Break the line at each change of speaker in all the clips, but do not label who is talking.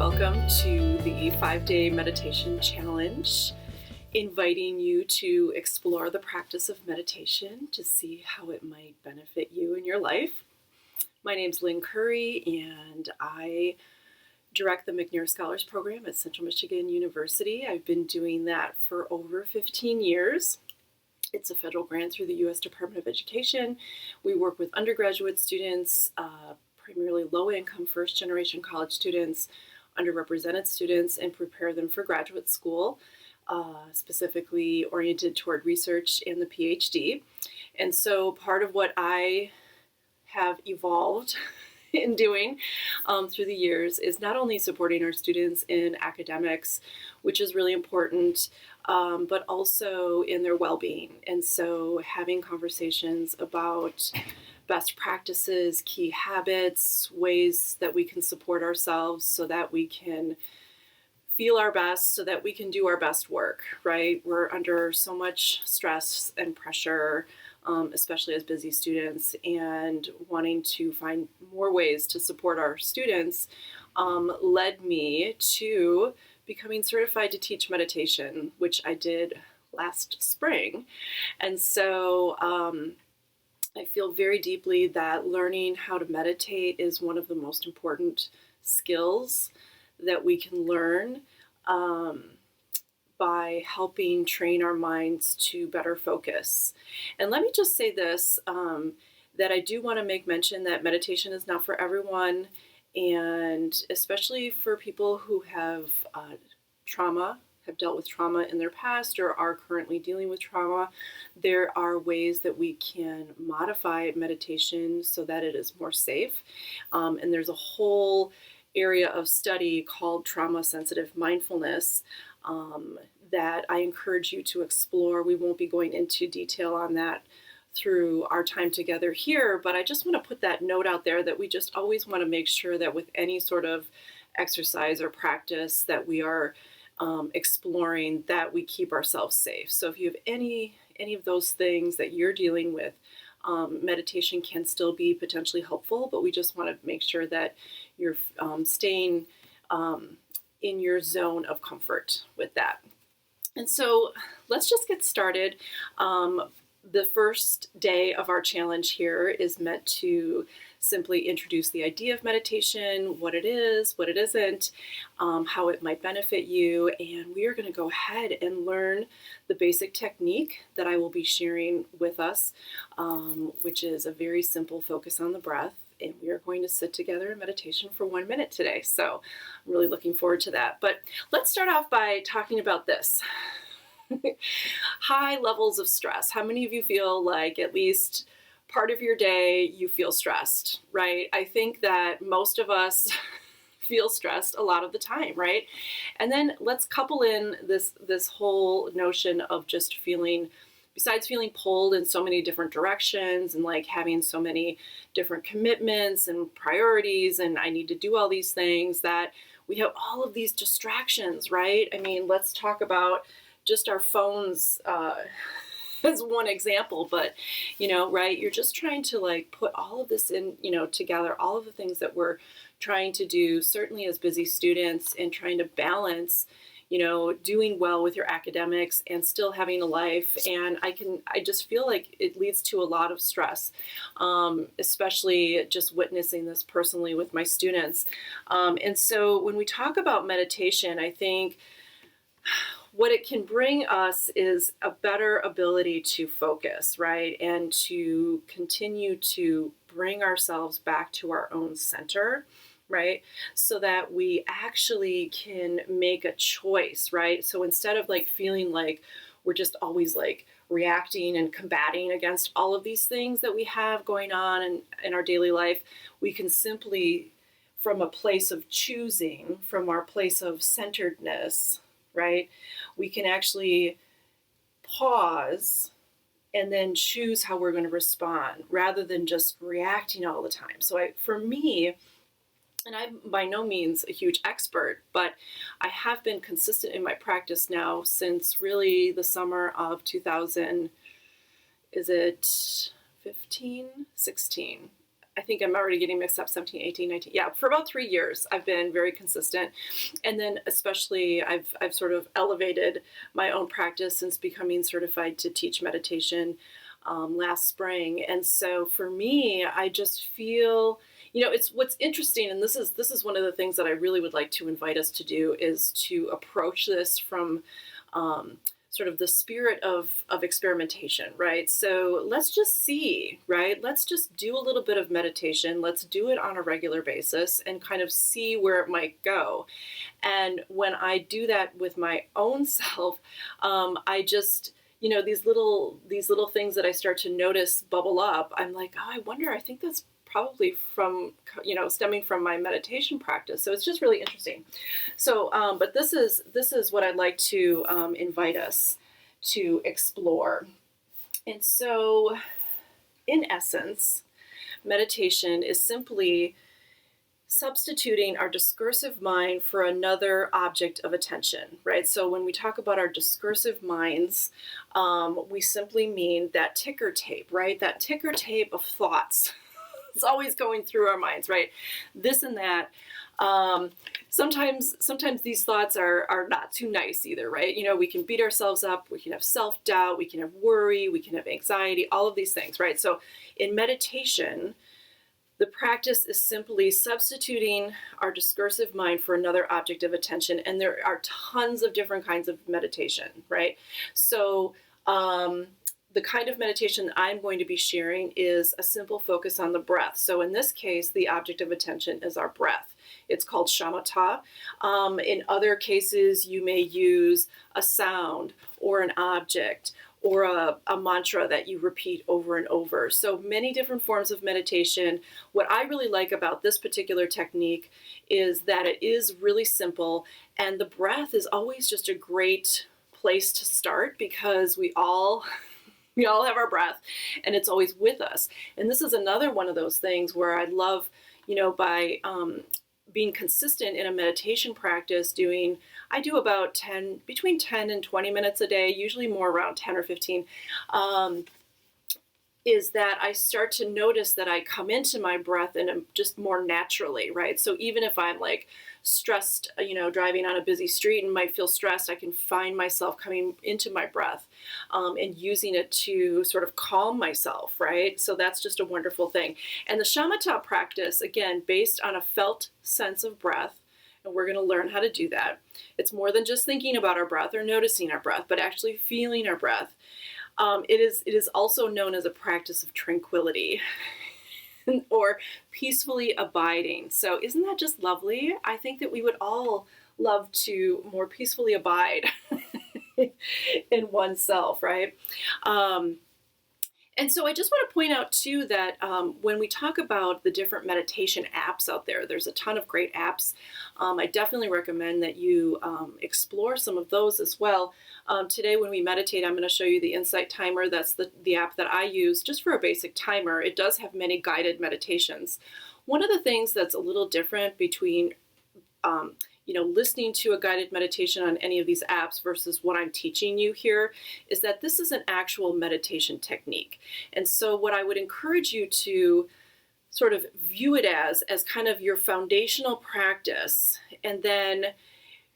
welcome to the 5-day meditation challenge, inviting you to explore the practice of meditation to see how it might benefit you in your life. My name's Lynn Curry, and I direct the McNair Scholars Program at Central Michigan University. I've been doing that for over 15 years. It's a federal grant through the U.S. Department of Education. We work with undergraduate students, primarily low-income first-generation college students, underrepresented students, and prepare them for graduate school, specifically oriented toward research and the PhD. And so part of what I have evolved in doing through the years is not only supporting our students in academics, which is really important, but also in their well-being. And so having conversations about best practices, key habits, ways that we can support ourselves so that we can feel our best, so that we can do our best work, right? We're under so much stress and pressure, especially as busy students, and wanting to find more ways to support our students led me to becoming certified to teach meditation, which I did last spring. And so I feel very deeply that learning how to meditate is one of the most important skills that we can learn by helping train our minds to better focus. And let me just say this, that I do want to make mention that meditation is not for everyone, and especially for people who have have dealt with trauma in their past or are currently dealing with trauma. There are ways that we can modify meditation so that it is more safe. And there's a whole area of study called trauma-sensitive mindfulness that I encourage you to explore. We won't be going into detail on that through our time together here, but I just want to put that note out there that we just always want to make sure that with any sort of exercise or practice that we are exploring, that we keep ourselves safe. So if you have any of those things that you're dealing with, meditation can still be potentially helpful, but we just want to make sure that you're staying in your zone of comfort with that. And so let's just get started. The first day of our challenge here is meant to simply introduce the idea of meditation, what it is, what it isn't, how it might benefit you, and we are going to go ahead and learn the basic technique that I will be sharing with us, which is a very simple focus on the breath, and we are going to sit together in meditation for 1 minute today, so I'm really looking forward to that. But let's start off by talking about this. High levels of stress. How many of you feel like at least part of your day you feel stressed, right? I think that most of us feel stressed a lot of the time, right? And then let's couple in this whole notion of just feeling, besides feeling pulled in so many different directions and like having so many different commitments and priorities and I need to do all these things, that we have all of these distractions, right? I mean, let's talk about just our phones as one example, but right, you're just trying to like put all of this in, together, all of the things that we're trying to do, certainly as busy students, and trying to balance, doing well with your academics and still having a life. And I just feel like it leads to a lot of stress, especially just witnessing this personally with my students. And so when we talk about meditation, I think what it can bring us is a better ability to focus, right? And to continue to bring ourselves back to our own center, right? So that we actually can make a choice, right? So instead of like feeling like we're just always like reacting and combating against all of these things that we have going on in our daily life, we can simply, from a place of choosing, from our place of centeredness, right, we can actually pause and then choose how we're going to respond rather than just reacting all the time. So for me, and I'm by no means a huge expert, but I have been consistent in my practice now since really the summer of 2000, is it 15, 16? I I think I'm already getting mixed up, 17, 18, 19. Yeah, for about 3 years, I've been very consistent. And then especially I've sort of elevated my own practice since becoming certified to teach meditation last spring. And so for me, I just feel, it's what's interesting, and this is one of the things that I really would like to invite us to do, is to approach this from sort of the spirit of experimentation, right? So let's just see, right? Let's just do a little bit of meditation. Let's do it on a regular basis and kind of see where it might go. And when I do that with my own self, I just, these little things that I start to notice bubble up, I'm like, oh, I think that's probably from, stemming from my meditation practice. So it's just really interesting. So, but this is what I'd like to invite us to explore. And so, in essence, meditation is simply substituting our discursive mind for another object of attention, right? So when we talk about our discursive minds, we simply mean that ticker tape, right? That ticker tape of thoughts. It's always going through our minds, right? This and that. Sometimes these thoughts are not too nice either, right? We can beat ourselves up, we can have self-doubt, we can have worry, we can have anxiety, all of these things, right? So in meditation, the practice is simply substituting our discursive mind for another object of attention. And there are tons of different kinds of meditation, right? So the kind of meditation that I'm going to be sharing is a simple focus on the breath. So in this case, the object of attention is our breath. It's called shamatha. In other cases, you may use a sound or an object or a mantra that you repeat over and over. So many different forms of meditation. What I really like about this particular technique is that it is really simple, and the breath is always just a great place to start because we all have our breath and it's always with us. And this is another one of those things where I love, by being consistent in a meditation practice, I do about between 10 and 20 minutes a day, usually more around 10 or 15, is that I start to notice that I come into my breath and just more naturally, right? So even if I'm like stressed, driving on a busy street and might feel stressed, I can find myself coming into my breath and using it to sort of calm myself, right? So that's just a wonderful thing. And the shamatha practice, again, based on a felt sense of breath, and we're going to learn how to do that. It's more than just thinking about our breath or noticing our breath, but actually feeling our breath. It is also known as a practice of tranquility or peacefully abiding. So isn't that just lovely? I think that we would all love to more peacefully abide in oneself, right? And so I just want to point out too that when we talk about the different meditation apps out there, there's a ton of great apps. I definitely recommend that you explore some of those as well. Today when we meditate, I'm going to show you the Insight Timer. That's the app that I use just for a basic timer. It does have many guided meditations. One of the things that's a little different between listening to a guided meditation on any of these apps versus what I'm teaching you here is that this is an actual meditation technique. And so what I would encourage you to sort of view it as kind of your foundational practice, and then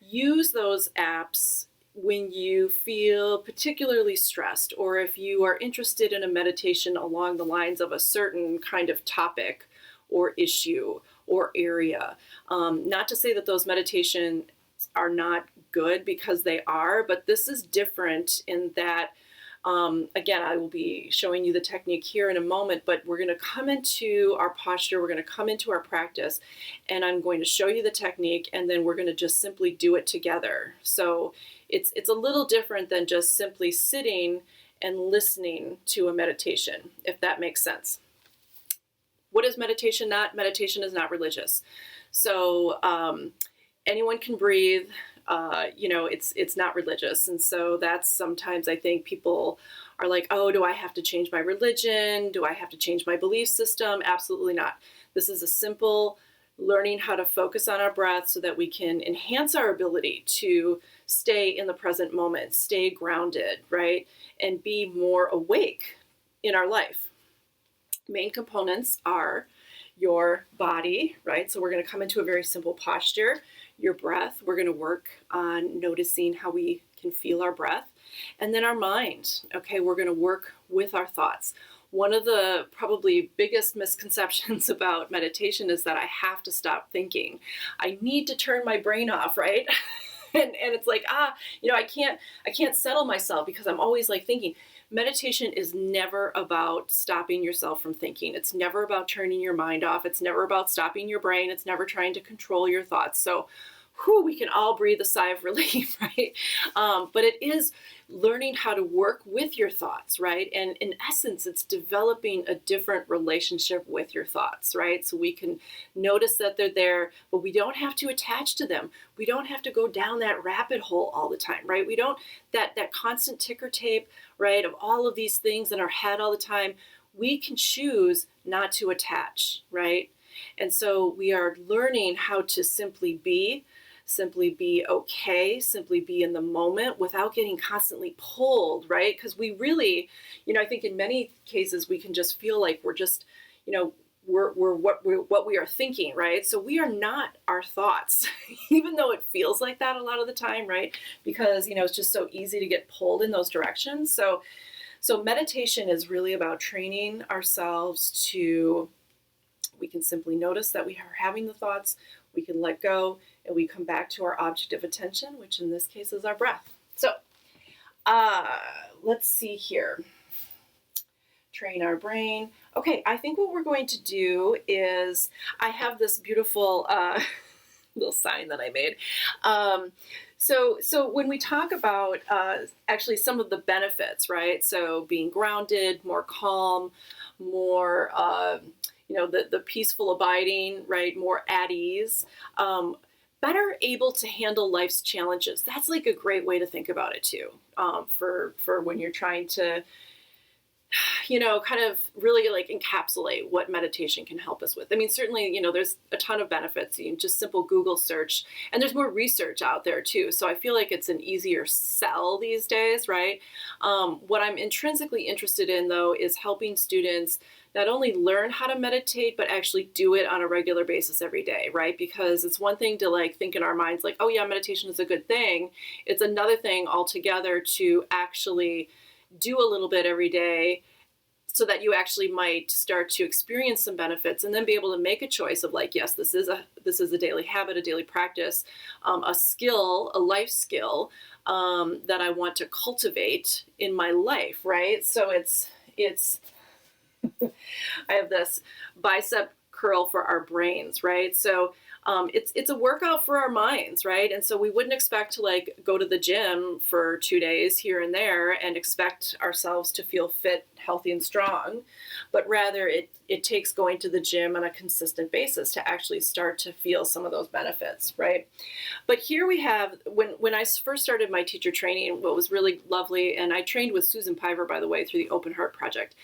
use those apps when you feel particularly stressed, or if you are interested in a meditation along the lines of a certain kind of topic or issue or area. Not to say that those meditations are not good, because they are, but this is different in that, again, I will be showing you the technique here in a moment, but we're going to come into our posture, we're going to come into our practice, and I'm going to show you the technique, and then we're going to just simply do it together. So it's a little different than just simply sitting and listening to a meditation, if that makes sense. What is meditation not? Meditation is not religious. So anyone can breathe. It's not religious. And so that's sometimes I think people are like, oh, do I have to change my religion? Do I have to change my belief system? Absolutely not. This is a simple learning how to focus on our breath so that we can enhance our ability to stay in the present moment, stay grounded, right? And be more awake in our life. Main components are your body, right? So we're going to come into a very simple posture. Your breath, we're going to work on noticing how we can feel our breath. And then our mind, okay, we're going to work with our thoughts. One of the probably biggest misconceptions about meditation is that I have to stop thinking. I need to turn my brain off, right? and it's like, I can't settle myself because I'm always like thinking. Meditation is never about stopping yourself from thinking. It's never about turning your mind off. It's never about stopping your brain. It's never trying to control your thoughts. So we can all breathe a sigh of relief, right? But it is learning how to work with your thoughts, right? And in essence, it's developing a different relationship with your thoughts, right? So we can notice that they're there, but we don't have to attach to them. We don't have to go down that rabbit hole all the time, right? We don't, that constant ticker tape, right, of all of these things in our head all the time. We can choose not to attach, right? And so we are learning how to simply be okay, simply be in the moment without getting constantly pulled, right? Because we really, I think in many cases we can just feel like we're just, we're what we are thinking, right? So we are not our thoughts, even though it feels like that a lot of the time, right? Because, it's just so easy to get pulled in those directions. So meditation is really about training ourselves to, we can simply notice that we are having the thoughts, we can let go, and we come back to our object of attention, which in this case is our breath. So let's see here. Train our brain. Okay, I think what we're going to do is, I have this beautiful little sign that I made. So when we talk about actually some of the benefits, right? So being grounded, more calm, more, the peaceful abiding, right? More at ease, better able to handle life's challenges. That's like a great way to think about it too, for when you're trying to, kind of really like encapsulate what meditation can help us with. I mean, certainly, there's a ton of benefits. You can just simple Google search, and there's more research out there too. So I feel like it's an easier sell these days, right? What I'm intrinsically interested in, though, is helping students not only learn how to meditate, but actually do it on a regular basis every day, right? Because it's one thing to like think in our minds like, oh yeah, meditation is a good thing. It's another thing altogether to actually do a little bit every day, so that you actually might start to experience some benefits, and then be able to make a choice of like, yes, this is a daily habit, a daily practice, a skill, a life skill that I want to cultivate in my life, right? So it's I have this bicep curl for our brains, right? So it's a workout for our minds, right? And so we wouldn't expect to like go to the gym for 2 days here and there and expect ourselves to feel fit, healthy, and strong, but rather it takes going to the gym on a consistent basis to actually start to feel some of those benefits, right? But here we have, when I first started my teacher training, what was really lovely, and I trained with Susan Piver, by the way, through the Open Heart Project,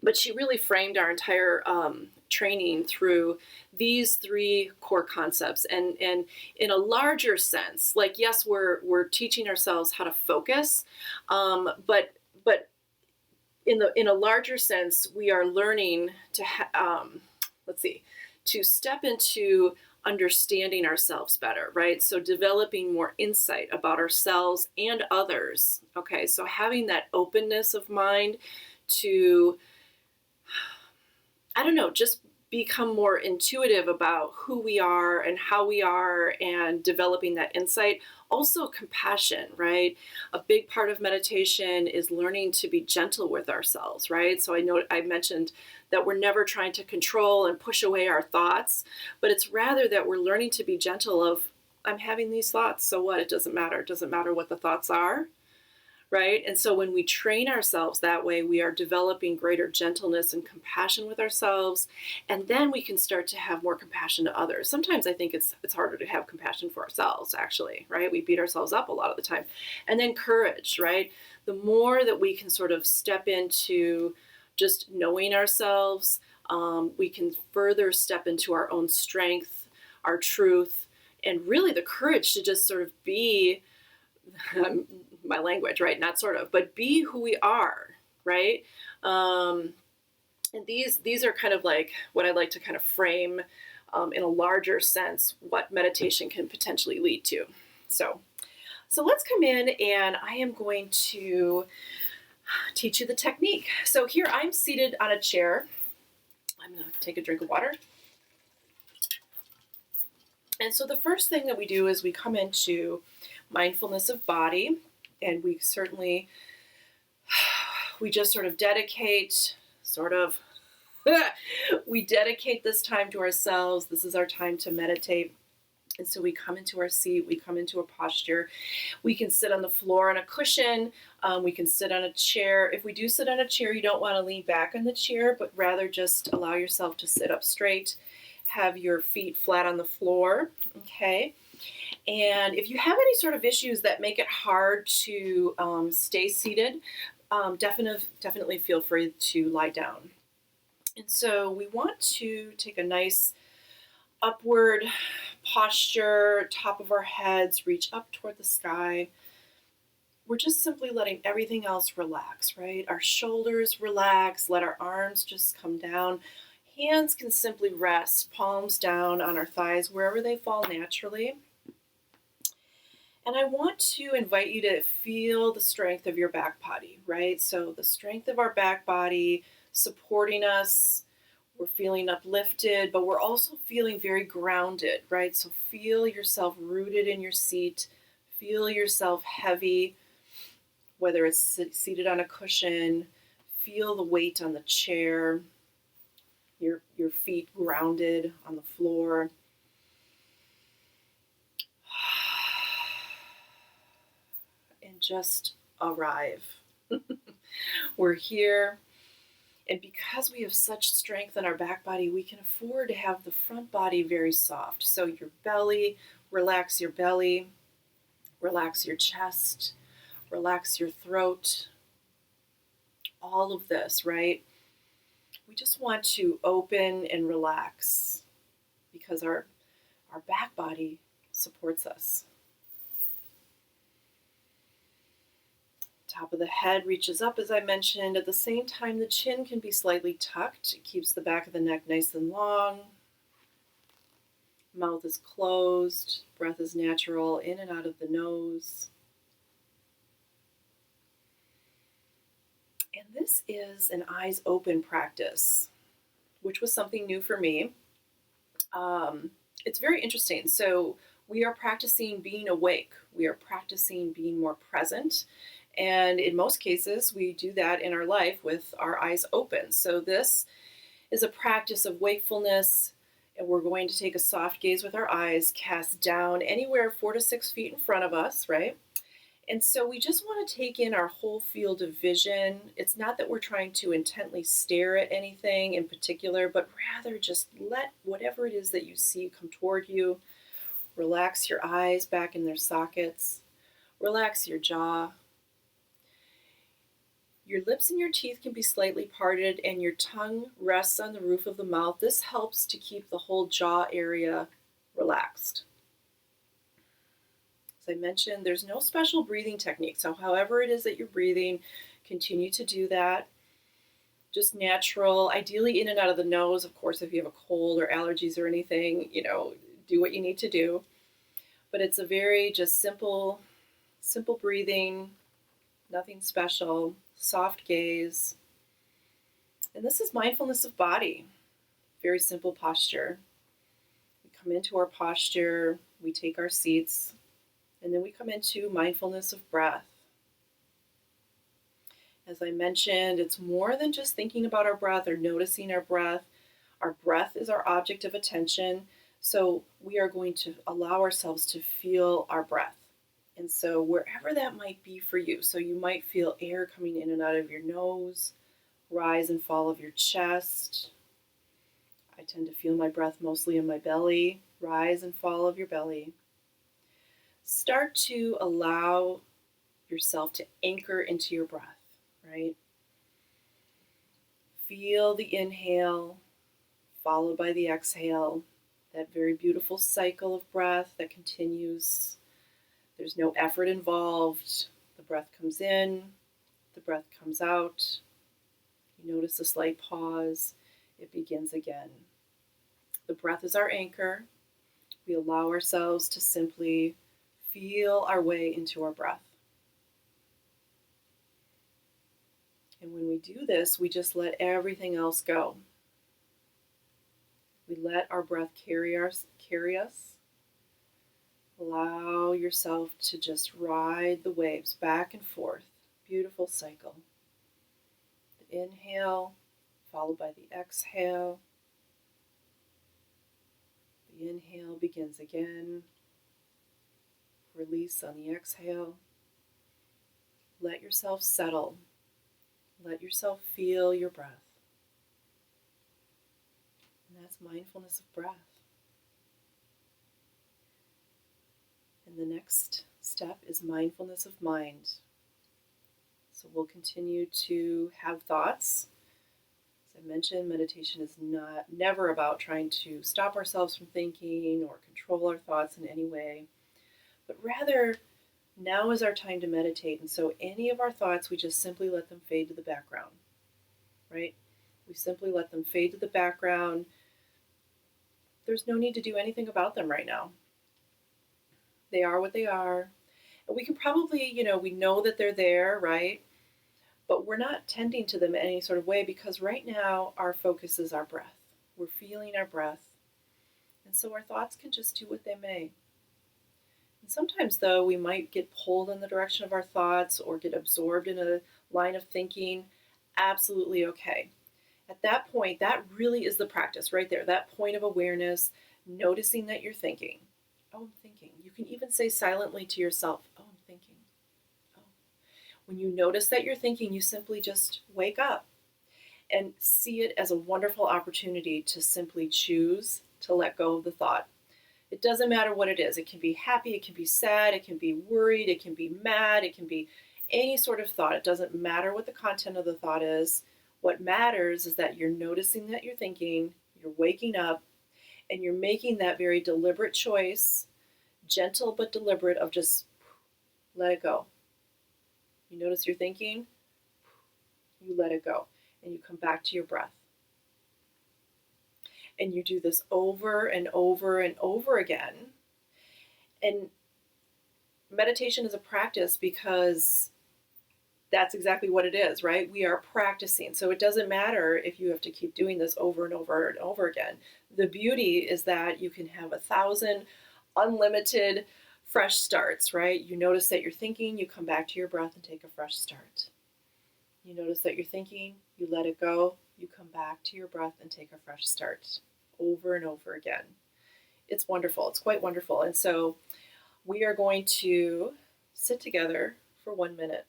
but she really framed our entire training through these 3 core concepts. And in a larger sense, like, yes, we're teaching ourselves how to focus, but in a larger sense, we are learning to to step into understanding ourselves better, right? So developing more insight about ourselves and others. Okay, so having that openness of mind to, just become more intuitive about who we are and how we are, and developing that insight. Also compassion, right? A big part of meditation is learning to be gentle with ourselves, right? So I mentioned that we're never trying to control and push away our thoughts, but it's rather that we're learning to be gentle of, I'm having these thoughts, so what? It doesn't matter. It doesn't matter what the thoughts are. Right? And so when we train ourselves that way, we are developing greater gentleness and compassion with ourselves, and then we can start to have more compassion to others. Sometimes I think it's harder to have compassion for ourselves, actually, right? We beat ourselves up a lot of the time. And then courage, right? The more that we can sort of step into just knowing ourselves, we can further step into our own strength, our truth, and really the courage to just sort of be my language, right? Not sort of, but be who we are, right? And these are kind of like what I like to kind of frame in a larger sense what meditation can potentially lead to. So let's come in, and I am going to teach you the technique. So here I'm seated on a chair. I'm going to take a drink of water. And so the first thing that we do is we come into mindfulness of body, and we just sort of dedicate, we dedicate this time to ourselves. This is our time to meditate. And so we come into our seat, we come into a posture. We can sit on the floor on a cushion. We can sit on a chair. If we do sit on a chair, you don't want to lean back on the chair, but rather just allow yourself to sit up straight. Have your feet flat on the floor, okay? And if you have any sort of issues that make it hard to stay seated, definitely feel free to lie down. And so we want to take a nice upward posture, top of our heads, reach up toward the sky. We're just simply letting everything else relax, right? Our shoulders relax, let our arms just come down. Hands can simply rest, palms down on our thighs, wherever they fall naturally. And I want to invite you to feel the strength of your back body, right? So the strength of our back body supporting us. We're feeling uplifted, but we're also feeling very grounded, right? So feel yourself rooted in your seat. Feel yourself heavy, whether it's seated on a cushion. Feel the weight on the chair. Your feet grounded on the floor. And just arrive. We're here. And because we have such strength in our back body, we can afford to have the front body very soft. So your belly, relax your belly, relax your chest, relax your throat. All of this, right? We just want to open and relax because our back body supports us. Top of the head reaches up, as I mentioned. At the same time, the chin can be slightly tucked. It keeps the back of the neck nice and long. Mouth is closed. Breath is natural, in and out of the nose. And this is an eyes open practice, which was something new for me. It's very interesting. So we are practicing being awake. We are practicing being more present. And in most cases, we do that in our life with our eyes open. So this is a practice of wakefulness, and we're going to take a soft gaze with our eyes cast down anywhere 4 to 6 feet in front of us, right? And so we just want to take in our whole field of vision. It's not that we're trying to intently stare at anything in particular, but rather just let whatever it is that you see come toward you. Relax your eyes back in their sockets. Relax your jaw. Your lips and your teeth can be slightly parted, and your tongue rests on the roof of the mouth. This helps to keep the whole jaw area relaxed. As I mentioned, there's no special breathing technique. So however it is that you're breathing, continue to do that. Just natural, ideally in and out of the nose. Of course, if you have a cold or allergies or anything, do what you need to do. But it's a very just simple breathing, nothing special, soft gaze. And this is mindfulness of body. Very simple posture. We come into our posture, we take our seats, and then we come into mindfulness of breath. As I mentioned, it's more than just thinking about our breath or noticing our breath. Our breath is our object of attention. So we are going to allow ourselves to feel our breath. And so wherever that might be for you, so you might feel air coming in and out of your nose, rise and fall of your chest. I tend to feel my breath mostly in my belly, rise and fall of your belly. Start to allow yourself to anchor into your breath, right? Feel the inhale followed by the exhale, that very beautiful cycle of breath that continues. There's no effort involved. The breath comes in, the breath comes out. You notice a slight pause. It begins again. The breath is our anchor. We allow ourselves to simply feel our way into our breath. And when we do this, we just let everything else go. We let our breath carry us. Allow yourself to just ride the waves back and forth. Beautiful cycle. The inhale, followed by the exhale. The inhale begins again. Release on the exhale. Let yourself settle. Let yourself feel your breath. And that's mindfulness of breath. And the next step is mindfulness of mind. So we'll continue to have thoughts. As I mentioned, meditation is never about trying to stop ourselves from thinking or control our thoughts in any way, but rather now is our time to meditate. And so any of our thoughts, we just simply let them fade to the background, right? We simply let them fade to the background. There's no need to do anything about them right now. They are what they are. And we can probably, we know that they're there, right? But we're not tending to them in any sort of way because right now our focus is our breath. We're feeling our breath. And so our thoughts can just do what they may. And sometimes, though, we might get pulled in the direction of our thoughts or get absorbed in a line of thinking. Absolutely okay. At that point, that really is the practice right there, that point of awareness, noticing that you're thinking. Oh, I'm thinking. You can even say silently to yourself, oh, I'm thinking. Oh. When you notice that you're thinking, you simply just wake up and see it as a wonderful opportunity to simply choose to let go of the thought. It doesn't matter what it is. It can be happy, it can be sad, it can be worried, it can be mad, it can be any sort of thought. It doesn't matter what the content of the thought is. What matters is that you're noticing that you're thinking, you're waking up, and you're making that very deliberate choice, gentle but deliberate, of just let it go. You notice you're thinking, you let it go, and you come back to your breath. And you do this over and over and over again. And meditation is a practice because that's exactly what it is, right? We are practicing. So it doesn't matter if you have to keep doing this over and over and over again. The beauty is that you can have 1,000 unlimited fresh starts, right? You notice that you're thinking, you come back to your breath and take a fresh start. You notice that you're thinking, you let it go, you come back to your breath and take a fresh start over and over again. It's wonderful. It's quite wonderful. And so we are going to sit together for 1 minute.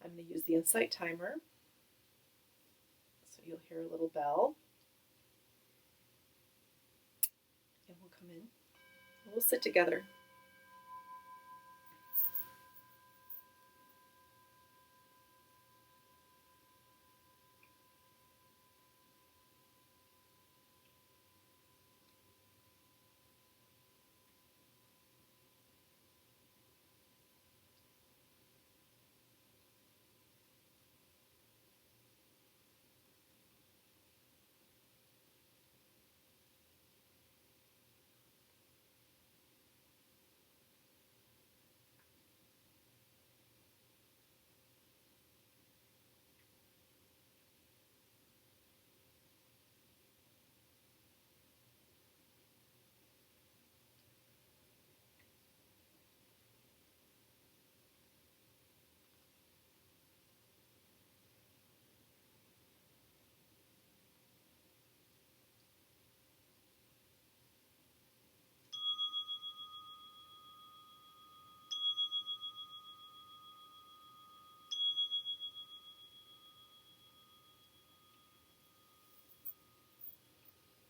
I'm going to use the Insight timer. So you'll hear a little bell. And we'll come in. And we'll sit together.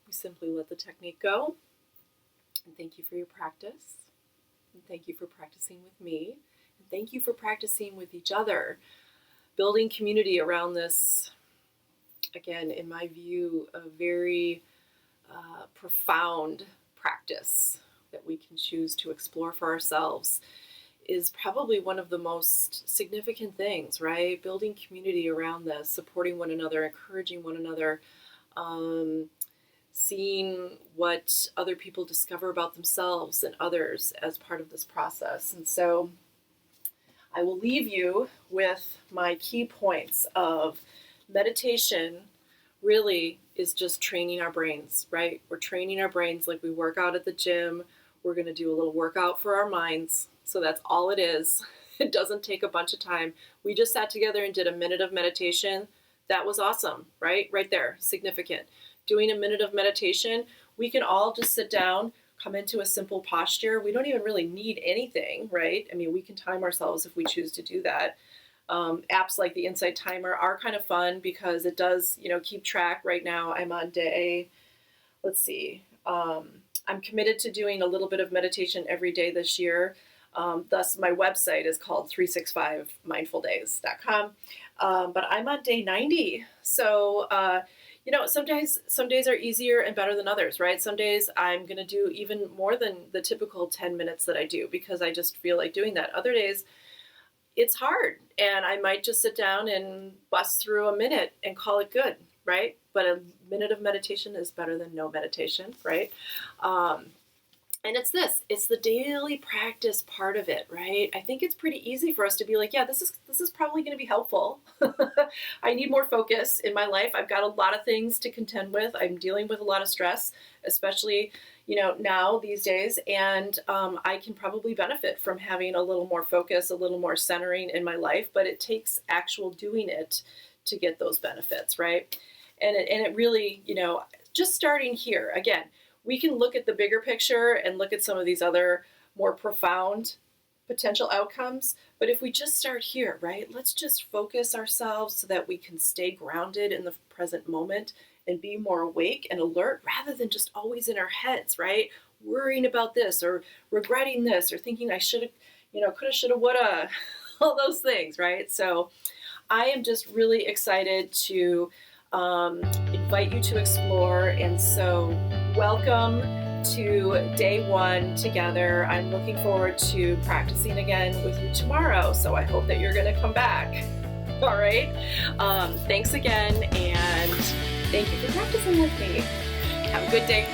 We simply let the technique go. And thank you for your practice. And thank you for practicing with me. And thank you for practicing with each other. Building community around this, again, in my view, a very profound practice that we can choose to explore for ourselves is probably one of the most significant things, right? Building community around this, supporting one another, encouraging one another, seeing what other people discover about themselves and others as part of this process. And so I will leave you with my key points of meditation really is just training our brains, right? We're training our brains like we work out at the gym. We're going to do a little workout for our minds. So that's all it is. It doesn't take a bunch of time. We just sat together and did a minute of meditation. That was awesome, right? Right there, significant. Doing a minute of meditation, we can all just sit down, come into a simple posture. We don't even really need anything, right? I mean, we can time ourselves if we choose to do that. Apps like the Insight Timer are kind of fun because it does, keep track. Right now I'm on day, let's see, I'm committed to doing a little bit of meditation every day this year. Thus, my website is called 365mindfuldays.com. But I'm on day 90. So, some days are easier and better than others, right? Some days I'm going to do even more than the typical 10 minutes that I do because I just feel like doing that. Other days, it's hard. And I might just sit down and bust through a minute and call it good, right? But a minute of meditation is better than no meditation, right? And it's the daily practice part of it, right? I think it's pretty easy for us to be like, yeah, this is probably going to be helpful. I need more focus in my life. I've got a lot of things to contend with. I'm dealing with a lot of stress, especially, now these days. And I can probably benefit from having a little more focus, a little more centering in my life, but it takes actual doing it to get those benefits, right? And it really, just starting here, again, we can look at the bigger picture and look at some of these other more profound potential outcomes. But if we just start here, right, let's just focus ourselves so that we can stay grounded in the present moment and be more awake and alert rather than just always in our heads, right? Worrying about this or regretting this or thinking I should have, coulda, shoulda, woulda, all those things, right? So I am just really excited to invite you to explore. And so welcome to day one together. I'm looking forward to practicing again with you tomorrow. So I hope that you're going to come back. All right. Thanks again. And thank you for practicing with me. Have a good day.